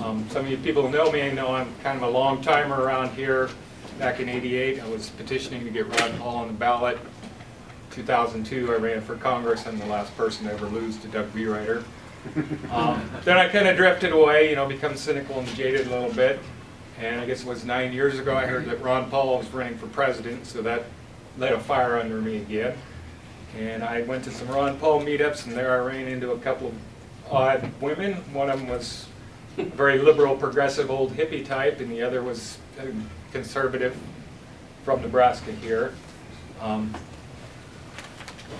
Some of you people know me, know I'm kind of a long timer around here. Back in '88, I was petitioning to get Ron Paul on the ballot. 2002, I ran for Congress. I'm the last person to ever lose to Doug Beereiter. Then I kind of drifted away, become cynical and jaded a little bit. And I guess it was 9 years ago I heard that Ron Paul was running for president, so that lit a fire under me again. And I went to some Ron Paul meetups, and there I ran into a couple of odd women. One of them was a very liberal, progressive, old hippie type, and the other was a conservative from Nebraska here.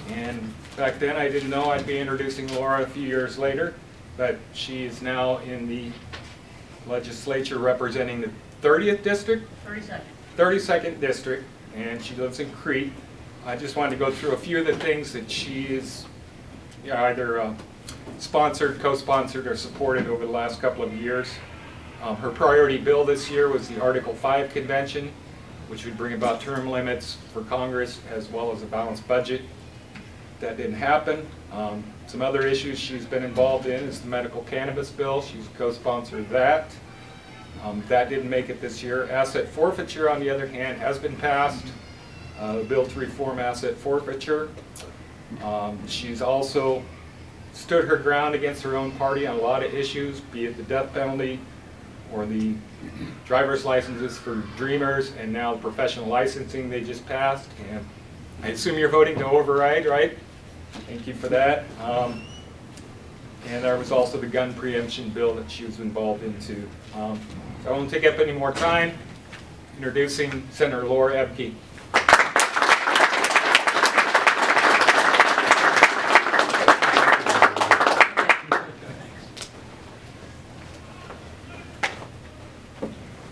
And back then I didn't know I'd be introducing Laura a few years later, but she is now in the legislature representing the 30th district? 32nd. 32nd district, and she lives in Crete. I just wanted to go through a few of the things that she is either sponsored, co-sponsored, or supported over the last couple of years. Her priority bill this year was the Article 5 convention, which would bring about term limits for Congress as well as a balanced budget. That didn't happen. Some other issues she's been involved in is the medical cannabis bill. She's a co-sponsor of that. That didn't make it this year. Asset forfeiture, on the other hand, has been passed. The bill to reform asset forfeiture. She's also stood her ground against her own party on a lot of issues, be it the death penalty or the driver's licenses for dreamers, and now professional licensing they just passed. And I assume you're voting to override, right? Thank you for that. And there was also the gun preemption bill that she was involved into. So I won't take up any more time. Introducing Senator Laura Ebke.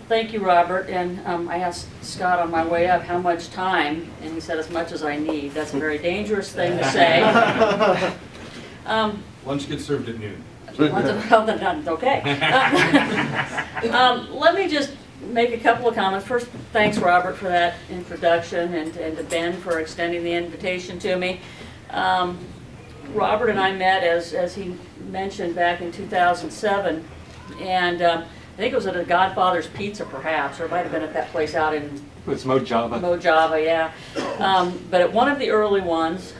Thank you, Robert. And I asked Scott on my way up how much time, and he said as much as I need. That's a very dangerous thing to say. Lunch gets served at noon. Okay. Let me just make a couple of comments. First, thanks, Robert, for that introduction, and to Ben for extending the invitation to me. Robert and I met, as he mentioned, back in 2007, and I think it was at a Godfather's Pizza, perhaps, or it might have been at that place out in... It was Mojava. Mojava, yeah. But at one of the early ones,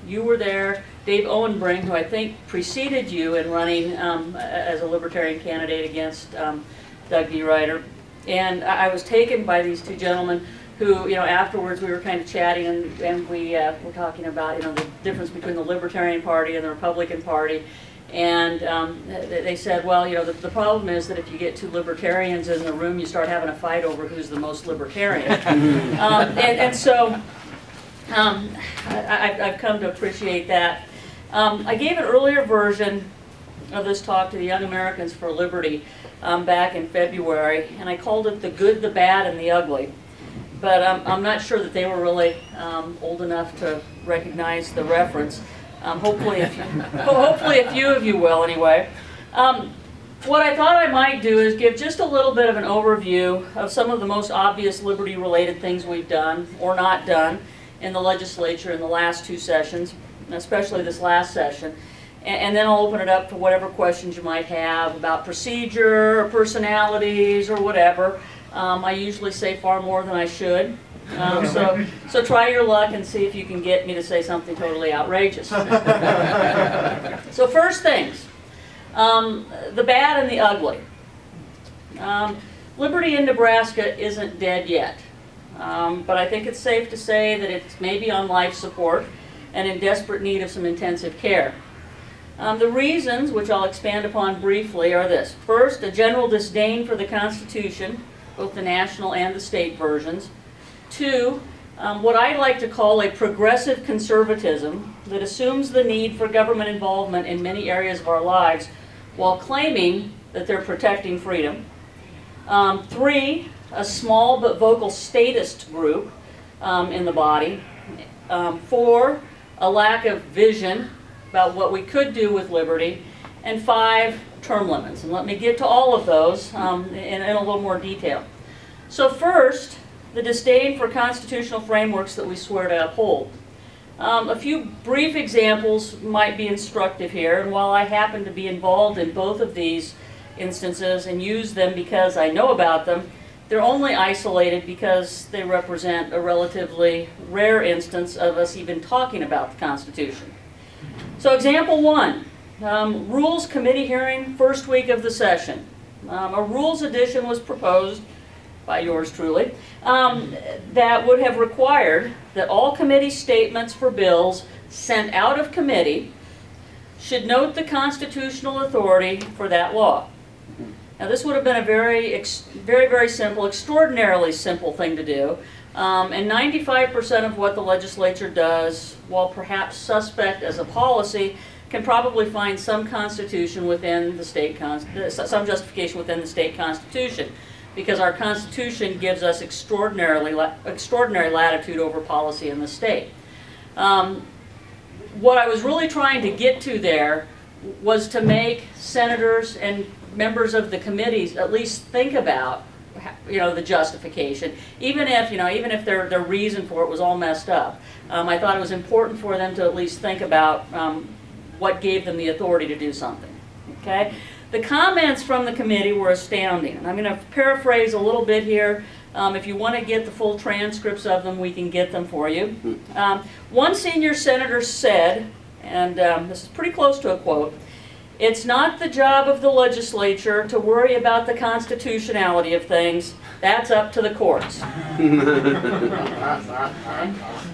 you were there. Dave Owenbring, who I think preceded you in running as a Libertarian candidate against Doug Beereiter. And I was taken by these two gentlemen who, afterwards we were kind of chatting, and we were talking about, the difference between the Libertarian Party and the Republican Party. And they said, well, the problem is that if you get two libertarians in the room, you start having a fight over who's the most libertarian. So I've come to appreciate that. I gave an earlier version of this talk to the Young Americans for Liberty back in February, and I called it The Good, the Bad, and the Ugly. But I'm not sure that they were really old enough to recognize the reference. Hopefully a few of you will, anyway. What I thought I might do is give just a little bit of an overview of some of the most obvious liberty-related things we've done or not done in the legislature in the last two sessions, especially this last session. And then I'll open it up for whatever questions you might have about procedure or personalities or whatever. I usually say far more than I should. So try your luck and see if you can get me to say something totally outrageous. So first things, the bad and the ugly. Liberty in Nebraska isn't dead yet, but I think it's safe to say that it's maybe on life support and in desperate need of some intensive care. The reasons, which I'll expand upon briefly, are this. First, a general disdain for the Constitution, both the national and the state versions. Two, what I like to call a progressive conservatism that assumes the need for government involvement in many areas of our lives while claiming that they're protecting freedom. Three, a small but vocal statist group in the body. Four, a lack of vision about what we could do with liberty. And five, term limits. And let me get to all of those in a little more detail. So first, the disdain for constitutional frameworks that we swear to uphold. A few brief examples might be instructive here, and while I happen to be involved in both of these instances and use them because I know about them. They're only isolated because they represent a relatively rare instance of us even talking about the Constitution. So example one, Rules Committee hearing, first week of the session. A rules addition was proposed by yours truly that would have required that all committee statements for bills sent out of committee should note the constitutional authority for that law. Now this would have been a very, very simple, extraordinarily simple thing to do. And 95% of what the legislature does, while perhaps suspect as a policy, can probably find some constitution within the state, some justification within the state constitution, because our Constitution gives us extraordinary latitude over policy in the state. What I was really trying to get to there was to make senators and members of the committees at least think about, the justification, even if their reason for it was all messed up. I thought it was important for them to at least think about what gave them the authority to do something. Okay, the comments from the committee were astounding, and I'm going to paraphrase a little bit here. If you want to get the full transcripts of them, we can get them for you. One senior senator said, and this is pretty close to a quote, "It's not the job of the legislature to worry about the constitutionality of things. That's up to the courts."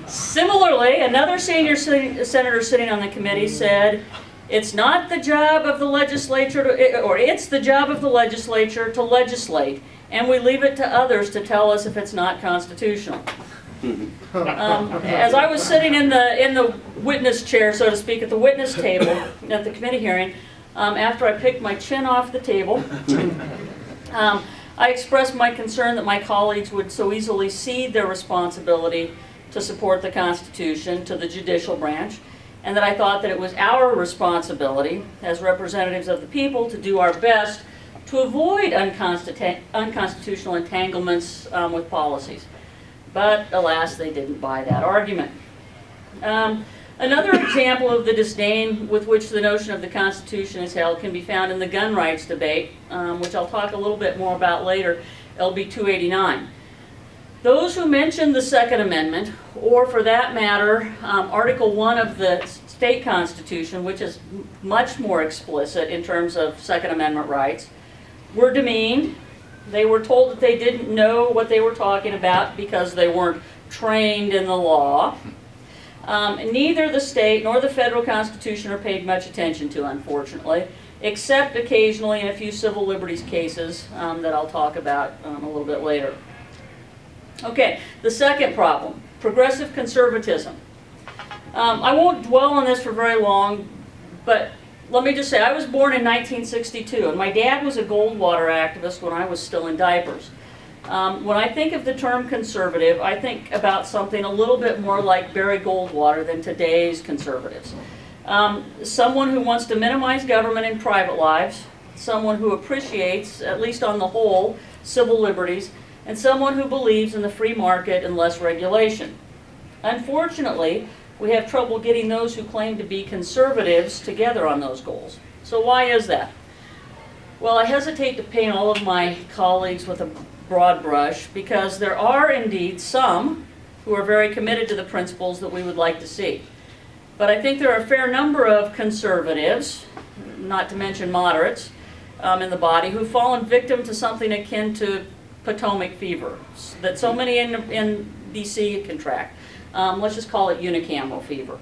Similarly, another senior senator sitting on the committee said, "It's not the job of the legislature it's the job of the legislature to legislate, and we leave it to others to tell us if it's not constitutional." As I was sitting in the witness chair, so to speak, at the witness table at the committee hearing, after I picked my chin off the table, I expressed my concern that my colleagues would so easily cede their responsibility to support the Constitution to the judicial branch, and that I thought that it was our responsibility as representatives of the people to do our best to avoid unconstitutional entanglements with policies. But alas, they didn't buy that argument. Another example of the disdain with which the notion of the Constitution is held can be found in the gun rights debate, which I'll talk a little bit more about later, LB 289. Those who mention the Second Amendment, or for that matter, Article 1 of the state Constitution, which is much more explicit in terms of Second Amendment rights, were demeaned. They were told that they didn't know what they were talking about because they weren't trained in the law. Neither the state nor the federal Constitution are paid much attention to, unfortunately, except occasionally in a few civil liberties cases that I'll talk about a little bit later. Okay, the second problem, progressive conservatism. I won't dwell on this for very long, but let me just say, I was born in 1962, and my dad was a Goldwater activist when I was still in diapers. When I think of the term conservative, I think about something a little bit more like Barry Goldwater than today's conservatives. Someone who wants to minimize government and private lives, someone who appreciates, at least on the whole, civil liberties, and someone who believes in the free market and less regulation. Unfortunately, we have trouble getting those who claim to be conservatives together on those goals. So why is that? Well, I hesitate to paint all of my colleagues with a broad brush, because there are indeed some who are very committed to the principles that we would like to see. But I think there are a fair number of conservatives, not to mention moderates, in the body who've fallen victim to something akin to Potomac fever that so many in D.C. contract. Let's just call it unicameral fever.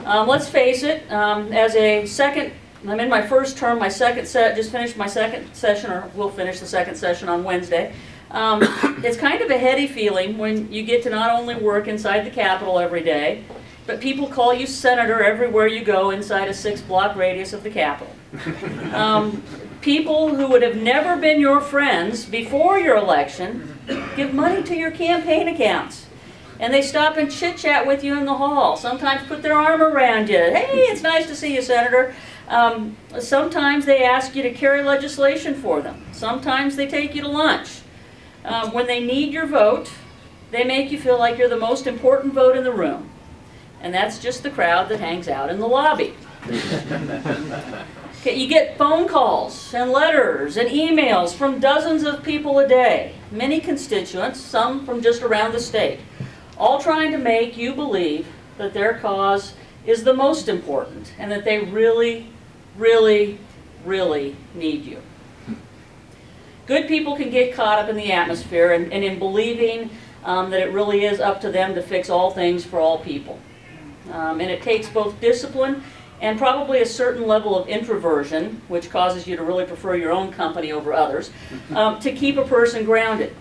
Let's face it, I'm in my first term, just finished my second session, or will finish the second session on Wednesday. It's kind of a heady feeling when you get to not only work inside the Capitol every day, but people call you senator everywhere you go inside a 6-block radius of the Capitol. People who would have never been your friends before your election give money to your campaign accounts. And they stop and chit-chat with you in the hall. Sometimes put their arm around you. Hey, it's nice to see you, Senator. Sometimes they ask you to carry legislation for them. Sometimes they take you to lunch. When they need your vote, they make you feel like you're the most important vote in the room. And that's just the crowd that hangs out in the lobby. Okay, you get phone calls and letters and emails from dozens of people a day, many constituents, some from just around the state, all trying to make you believe that their cause is the most important and that they really, really, really need you. Good people can get caught up in the atmosphere and in believing that it really is up to them to fix all things for all people. And it takes both discipline and probably a certain level of introversion, which causes you to really prefer your own company over others, to keep a person grounded.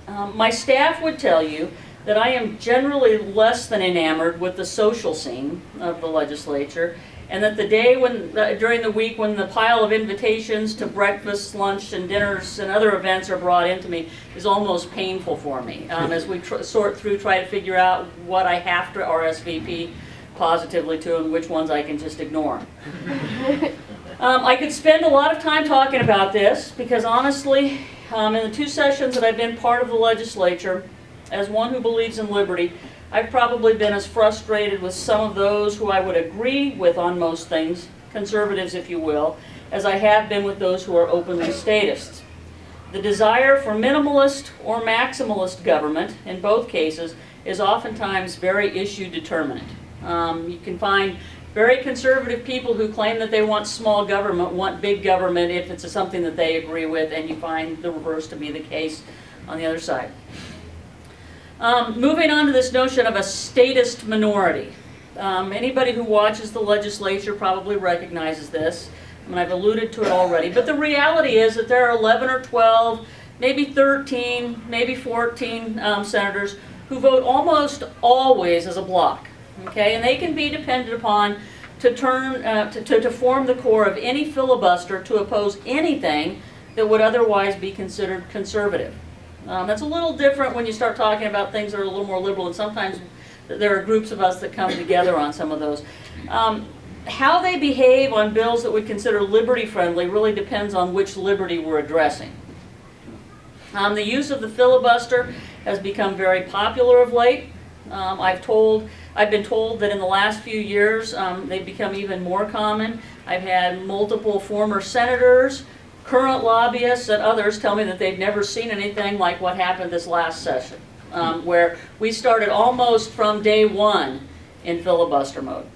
My staff would tell you that I am generally less than enamored with the social scene of the legislature, and that the day when, during the week when the pile of invitations to breakfast, lunch, and dinners and other events are brought into me is almost painful for me, as we sort through, try to figure out what I have to RSVP positively to and which ones I can just ignore. I could spend a lot of time talking about this because honestly, in the 2 sessions that I've been part of the legislature, as one who believes in liberty, I've probably been as frustrated with some of those who I would agree with on most things, conservatives if you will, as I have been with those who are openly statists. The desire for minimalist or maximalist government, in both cases, is oftentimes very issue determinant. You can find very conservative people who claim that they want small government, want big government if it's something that they agree with, and you find the reverse to be the case on the other side. Moving on to this notion of a statist minority. Anybody who watches the legislature probably recognizes this. I mean, I've alluded to it already, but the reality is that there are 11 or 12, maybe 13, maybe 14 senators who vote almost always as a bloc. Okay, and they can be depended upon to form the core of any filibuster to oppose anything that would otherwise be considered conservative. That's a little different when you start talking about things that are a little more liberal, and sometimes there are groups of us that come together on some of those. How they behave on bills that we consider liberty-friendly really depends on which liberty we're addressing. The use of the filibuster has become very popular of late. I've been told that in the last few years they've become even more common. I've had multiple former senators, current lobbyists, and others tell me that they've never seen anything like what happened this last session, where we started almost from day one in filibuster mode.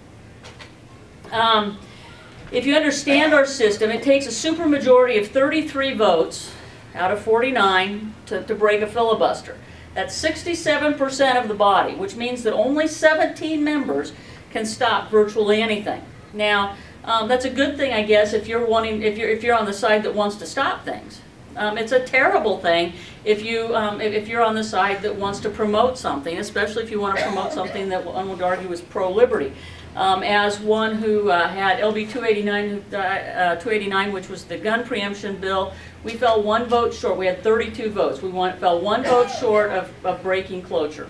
If you understand our system, it takes a supermajority of 33 votes out of 49 to break a filibuster. That's 67% of the body, which means that only 17 members can stop virtually anything. Now, that's a good thing, I guess, if you're on the side that wants to stop things. It's a terrible thing if you're on the side that wants to promote something, especially if you want to promote something that one would argue is pro-liberty. As one who had LB 289, which was the gun preemption bill, we fell 1 vote short. We had 32 votes. We fell 1 vote short of breaking cloture.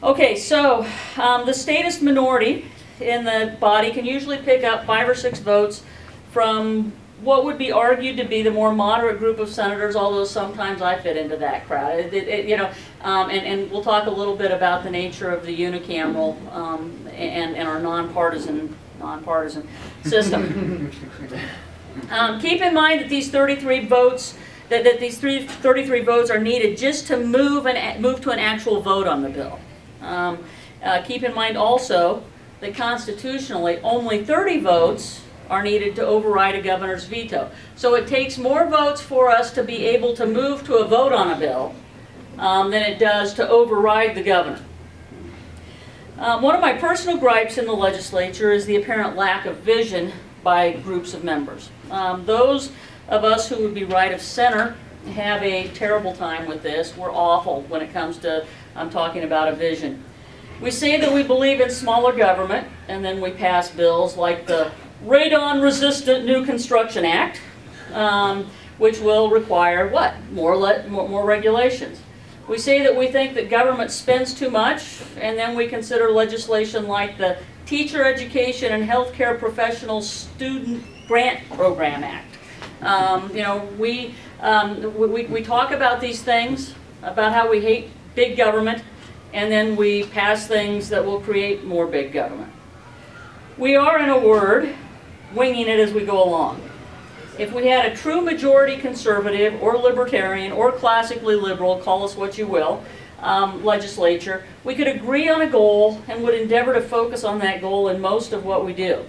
Okay, so the statist minority in the body can usually pick up 5 or 6 votes from what would be argued to be the more moderate group of senators, although sometimes I fit into that crowd. And we'll talk a little bit about the nature of the unicameral and our nonpartisan system. Keep in mind that these 33 votes, these 33 votes are needed just to move to an actual vote on the bill. Keep in mind also that constitutionally only 30 votes are needed to override a governor's veto. So it takes more votes for us to be able to move to a vote on a bill than it does to override the governor. One of my personal gripes in the legislature is the apparent lack of vision by groups of members. Those of us who would be right of center have a terrible time with this. We're awful when it comes to talking about a vision. We say that we believe in smaller government, and then we pass bills like the Radon-Resistant New Construction Act, which will require what? More regulations. We say that we think that government spends too much, and then we consider legislation like the Teacher Education and Healthcare Professional Student Grant Program Act. We talk about these things, about how we hate big government, and then we pass things that will create more big government. We are, in a word, winging it as we go along. If we had a true majority conservative or libertarian or classically liberal, call us what you will, legislature, we could agree on a goal and would endeavor to focus on that goal in most of what we do.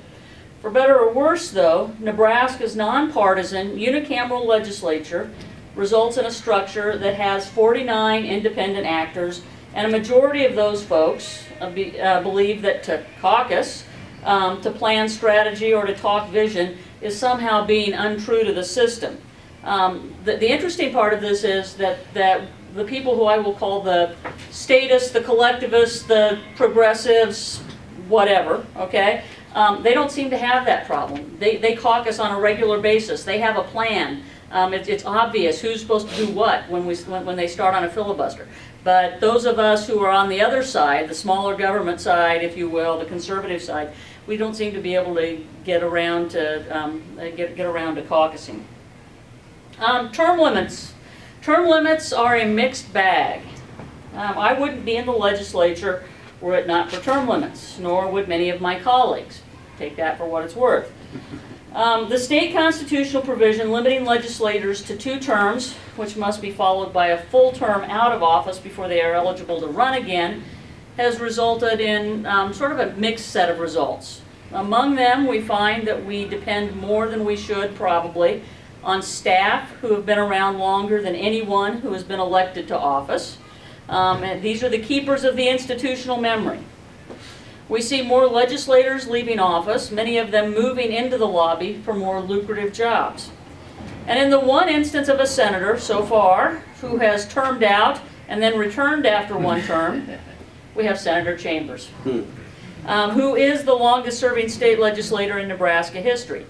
For better or worse, though, Nebraska's nonpartisan unicameral legislature results in a structure that has 49 independent actors, and a majority of those folks believe that to caucus, to plan strategy, or to talk vision is somehow being untrue to the system. The interesting part of this is that the people who I will call the statists, the collectivists, the progressives, whatever, okay, they don't seem to have that problem. They caucus on a regular basis. They have a plan. It's obvious who's supposed to do what when they start on a filibuster. But those of us who are on the other side, the smaller government side, if you will, the conservative side, we don't seem to be able to get around to caucusing. Term limits. Term limits are a mixed bag. I wouldn't be in the legislature were it not for term limits, nor would many of my colleagues. Take that for what it's worth. The state constitutional provision limiting legislators to 2 terms, which must be followed by a full term out of office before they are eligible to run again, has resulted in sort of a mixed set of results. Among them, we find that we depend more than we should probably on staff who have been around longer than anyone who has been elected to office. And these are the keepers of the institutional memory. We see more legislators leaving office, many of them moving into the lobby for more lucrative jobs. And in the one instance of a senator so far who has termed out and then returned after one term, we have Senator Chambers, who is the longest serving state legislator in Nebraska history.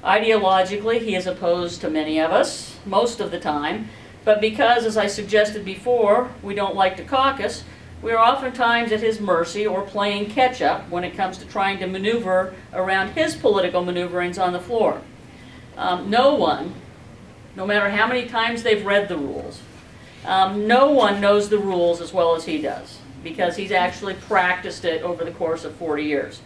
Ideologically, he is opposed to many of us, most of the time, but because, as I suggested before, we don't like to caucus, we are oftentimes at his mercy or playing catch-up when it comes to trying to maneuver around his political maneuverings on the floor. No one, no matter how many times they've read the rules, no one knows the rules as well as he does, because he's actually practiced it over the course of 40 years.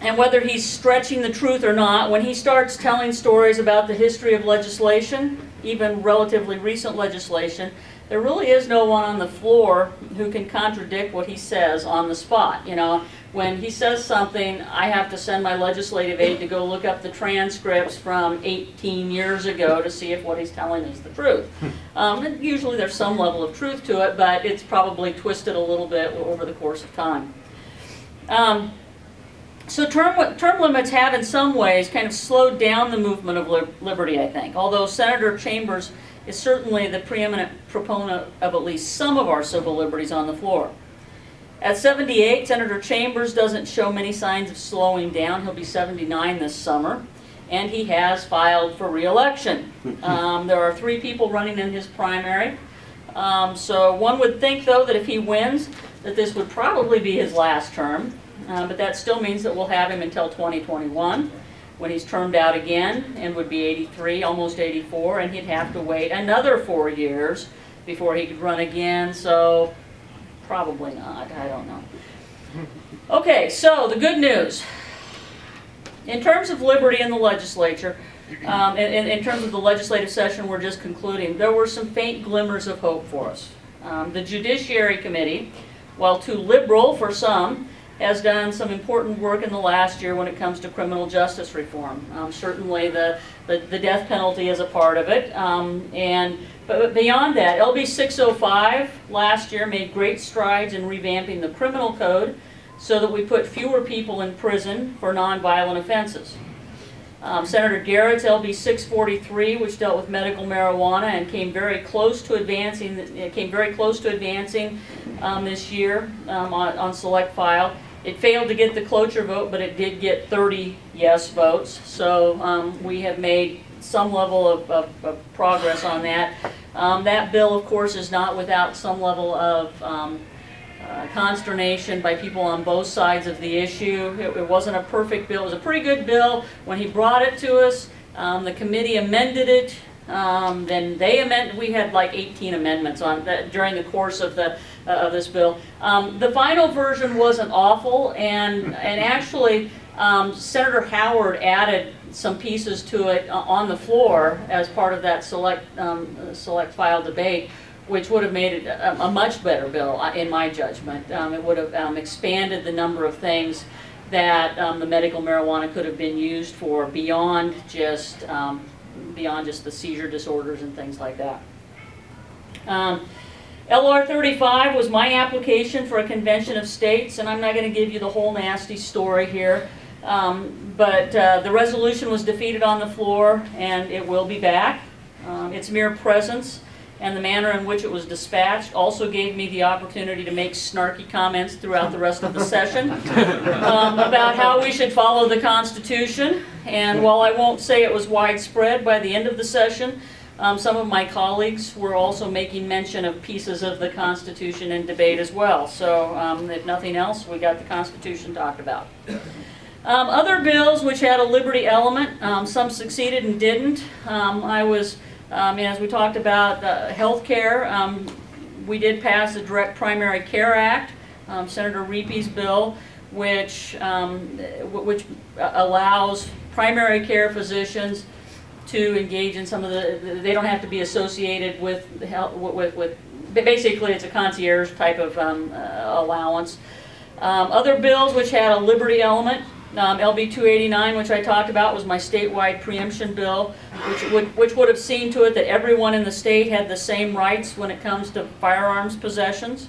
And whether he's stretching the truth or not, when he starts telling stories about the history of legislation, even relatively recent legislation, there really is no one on the floor who can contradict what he says on the spot. You know, when he says something, I have to send my legislative aide to go look up the transcripts from 18 years ago to see if what he's telling is the truth. And usually there's some level of truth to it, but it's probably twisted a little bit over the course of time. So term limits have in some ways kind of slowed down the movement of liberty, I think, although Senator Chambers is certainly the preeminent proponent of at least some of our civil liberties on the floor. At 78, Senator Chambers doesn't show many signs of slowing down. He'll be 79 this summer, and he has filed for re-election. There are 3 people running in his primary. So one would think, though, that if he wins, that this would probably be his last term. But that still means that we'll have him until 2021, when he's termed out again and would be 83, almost 84, and he'd have to wait another 4 years before he could run again, so probably not, I don't know. Okay, so the good news. In terms of liberty in the legislature, in terms of the legislative session we're just concluding, there were some faint glimmers of hope for us. The Judiciary Committee, while too liberal for some, has done some important work in the last year when it comes to criminal justice reform. Certainly the death penalty is a part of it. But beyond that, LB 605 last year made great strides in revamping the criminal code so that we put fewer people in prison for nonviolent offenses. Senator Garrett's LB 643, which dealt with medical marijuana and came very close to advancing this year on select file. It failed to get the cloture vote, but it did get 30 yes votes. So we have made some level of progress on that. That bill, of course, is not without some level of consternation by people on both sides of the issue. It wasn't a perfect bill. It was a pretty good bill. When he brought it to us, the committee amended it. Then they amended. We had like 18 amendments on that during the course of the of this bill. The final version wasn't awful, and actually Senator Howard added some pieces to it on the floor as part of that select file debate, which would have made it a much better bill, in my judgment. It would have expanded the number of things that the medical marijuana could have been used for beyond just the seizure disorders and things like that. LR 35 was my application for a convention of states, and I'm not going to give you the whole nasty story here, but the resolution was defeated on the floor, and it will be back. Its mere presence and the manner in which it was dispatched also gave me the opportunity to make snarky comments throughout the rest of the session about how we should follow the Constitution. And while I won't say it was widespread, by the end of the session, some of my colleagues were also making mention of pieces of the Constitution in debate as well. So if nothing else, we got the Constitution talked about. Other bills which had a liberty element, some succeeded and didn't. As we talked about health care, we did pass the Direct Primary Care Act, Senator Reepe's bill, which allows primary care physicians to engage in some of they don't have to be associated with basically it's a concierge type of allowance. Other bills which had a liberty element, LB 289, which I talked about, was my statewide preemption bill, which would have seen to it that everyone in the state had the same rights when it comes to firearms possessions.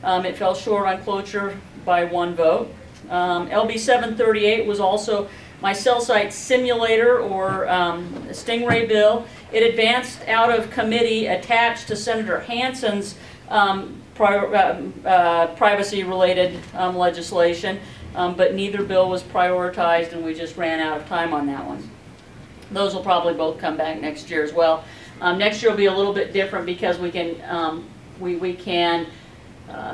It fell short on cloture by 1 vote. LB 738 was also my cell site simulator or Stingray bill. It advanced out of committee attached to Senator Hansen's privacy-related legislation. But neither bill was prioritized, and we just ran out of time on that one. Those will probably both come back next year as well. Next year will be a little bit different because we can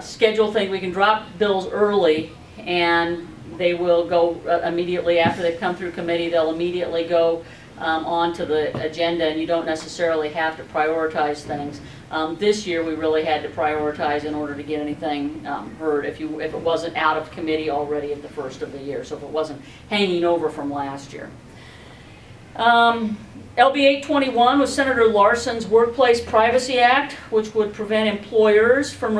schedule things. We can drop bills early, and they will go immediately after they've come through committee. They'll immediately go onto the agenda, and you don't necessarily have to prioritize things. This year we really had to prioritize in order to get anything heard if it wasn't out of committee already at the first of the year, so if it wasn't hanging over from last year. LB 821 was Senator Larson's Workplace Privacy Act, which would prevent employers from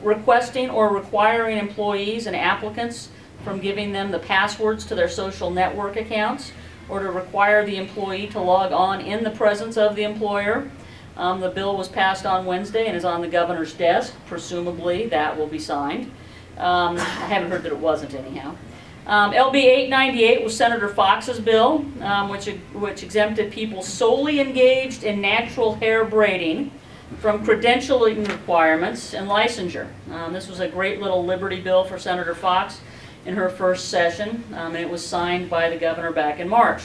requesting or requiring employees and applicants from giving them the passwords to their social network accounts, or to require the employee to log on in the presence of the employer. The bill was passed on Wednesday and is on the governor's desk. Presumably that will be signed. I haven't heard that it wasn't anyhow. LB 898 was Senator Fox's bill, which exempted people solely engaged in natural hair braiding from credentialing requirements and licensure. This was a great little liberty bill for Senator Fox in her first session, and it was signed by the governor back in March.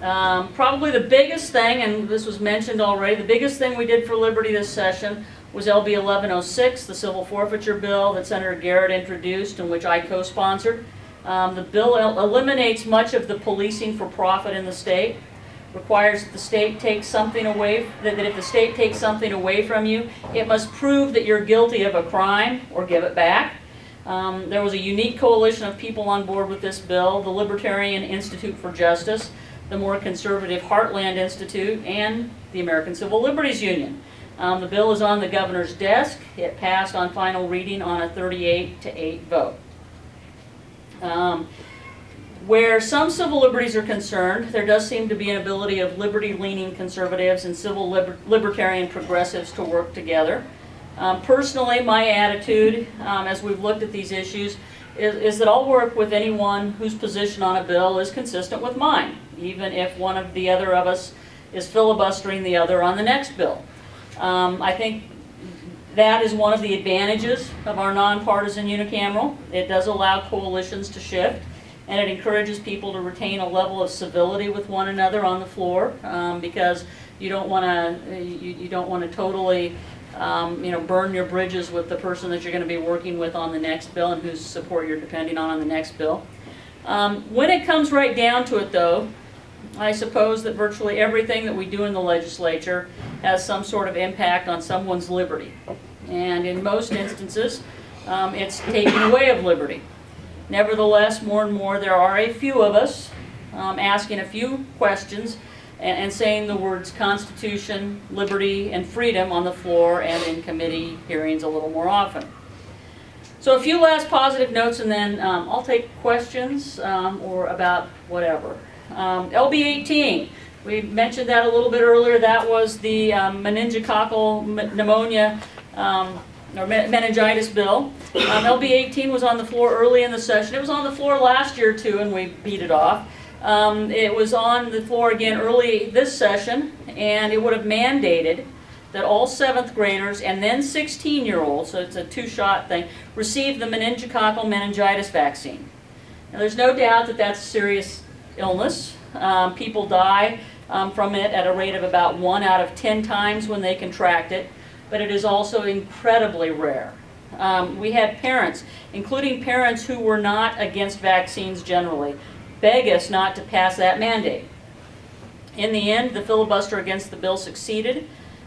Probably the biggest thing, and this was mentioned already, the biggest thing we did for liberty this session was LB 1106, the civil forfeiture bill that Senator Garrett introduced and which I co-sponsored. The bill eliminates much of the policing for profit in the state, requires that the state takes something away, that if the state takes something away from you, it must prove that you're guilty of a crime or give it back. There was a unique coalition of people on board with this bill: the Libertarian Institute for Justice, the more conservative Heartland Institute, and the American Civil Liberties Union. The bill is on the governor's desk. It passed on final reading on a 38-8 vote. Where some civil liberties are concerned, there does seem to be an ability of liberty-leaning conservatives and civil libertarian progressives to work together. Personally, my attitude, as we've looked at these issues, is that I'll work with anyone whose position on a bill is consistent with mine, even if one of the other of us is filibustering the other on the next bill. I think that is one of the advantages of our nonpartisan unicameral. It does allow coalitions to shift, and it encourages people to retain a level of civility with one another on the floor, because you don't want to totally burn your bridges with the person that you're going to be working with on the next bill and whose support you're depending on the next bill. When it comes right down to it, though, I suppose that virtually everything that we do in the legislature has some sort of impact on someone's liberty. And in most instances, it's taking away of liberty. Nevertheless, more and more there are a few of us asking a few questions and saying the words Constitution, liberty, and freedom on the floor and in committee hearings a little more often. So a few last positive notes, and then I'll take questions or about whatever. LB 18, we mentioned that a little bit earlier. That was the meningococcal pneumonia or meningitis bill. LB 18 was on the floor early in the session. It was on the floor last year too, and we beat it off. It was on the floor again early this session, and it would have mandated that all 7th graders and then 16-year-olds, so it's a 2-shot thing, receive the meningococcal meningitis vaccine. Now there's no doubt that that's a serious illness. People die from it at a rate of about 1 out of 10 times when they contract it, but it is also incredibly rare. We had parents, including parents who were not against vaccines generally, beg us not to pass that mandate. In the end, the filibuster against the bill succeeded.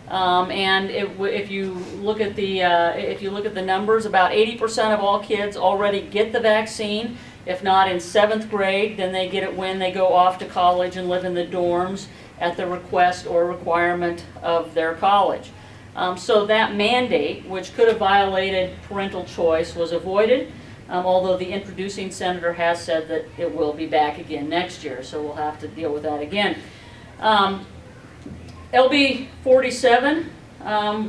And if you look at the numbers, about 80% of all kids already get the vaccine. If not in 7th grade, then they get it when they go off to college and live in the dorms at the request or requirement of their college. So that mandate, which could have violated parental choice, was avoided. Although the introducing senator has said that it will be back again next year, so we'll have to deal with that again. LB 47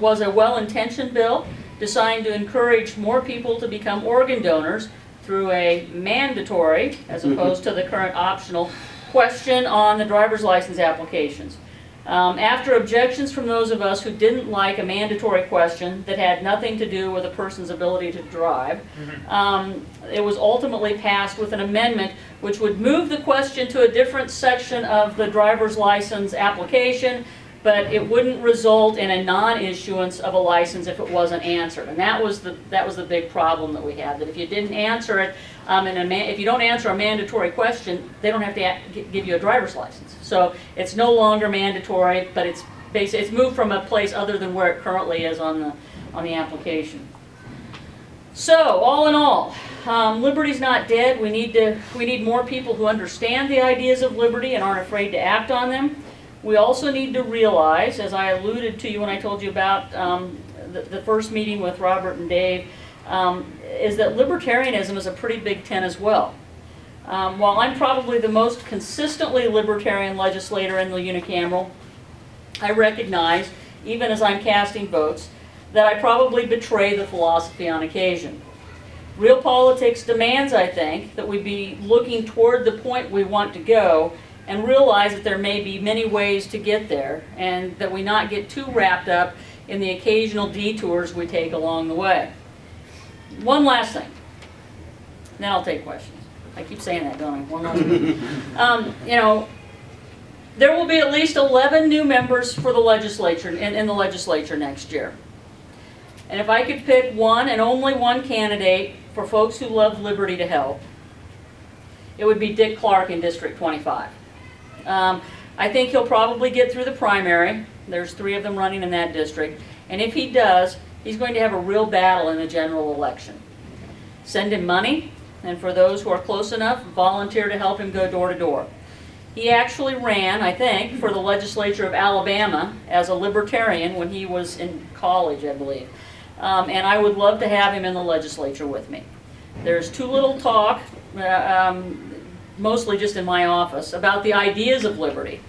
was a well-intentioned bill designed to encourage more people to become organ donors through a mandatory, as opposed to the current optional, question on the driver's license applications. After objections from those of us who didn't like a mandatory question that had nothing to do with a person's ability to drive, it was ultimately passed with an amendment which would move the question to a different section of the driver's license application, but it wouldn't result in a non-issuance of a license if it wasn't answered. And that was the big problem that we had, that if you didn't answer it, if you don't answer a mandatory question, they don't have to give you a driver's license. So it's no longer mandatory, but it's moved from a place other than where it currently is on the application. So all in all, liberty's not dead. We need more people who understand the ideas of liberty and aren't afraid to act on them. We also need to realize, as I alluded to you when I told you about the first meeting with Robert and Dave, is that libertarianism is a pretty big tent as well. While I'm probably the most consistently libertarian legislator in the unicameral, I recognize, even as I'm casting votes, that I probably betray the philosophy on occasion. Real politics demands, I think, that we be looking toward the point we want to go and realize that there may be many ways to get there, and that we not get too wrapped up in the occasional detours we take along the way. One last thing, then I'll take questions. I keep saying that, don't I? One last thing. There will be at least 11 new members for the legislature, in the legislature next year. And if I could pick one and only one candidate for folks who love liberty to help, it would be Dick Clark in District 25. I think he'll probably get through the primary. There's 3 of them running in that district. And if he does, he's going to have a real battle in the general election. Send him money, and for those who are close enough, volunteer to help him go door to door. He actually ran, I think, for the legislature of Alabama as a libertarian when he was in college, I believe. And I would love to have him in the legislature with me. There's too little talk, mostly just in my office, about the ideas of liberty.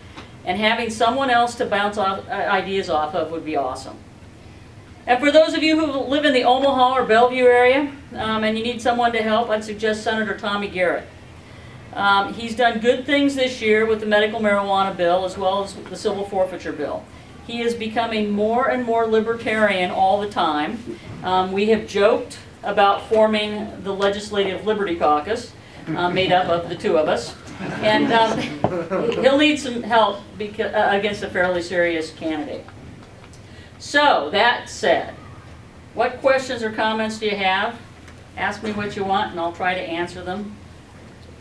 And having someone else to bounce ideas off of would be awesome. And for those of you who live in the Omaha or Bellevue area, and you need someone to help, I'd suggest Senator Tommy Garrett. He's done good things this year with the medical marijuana bill as well as the civil forfeiture bill. He is becoming more and more libertarian all the time. We have joked about forming the Legislative Liberty Caucus, made up of the 2 of us. And he'll need some help against a fairly serious candidate. So, that said, what questions or comments do you have? Ask me what you want and I'll try to answer them.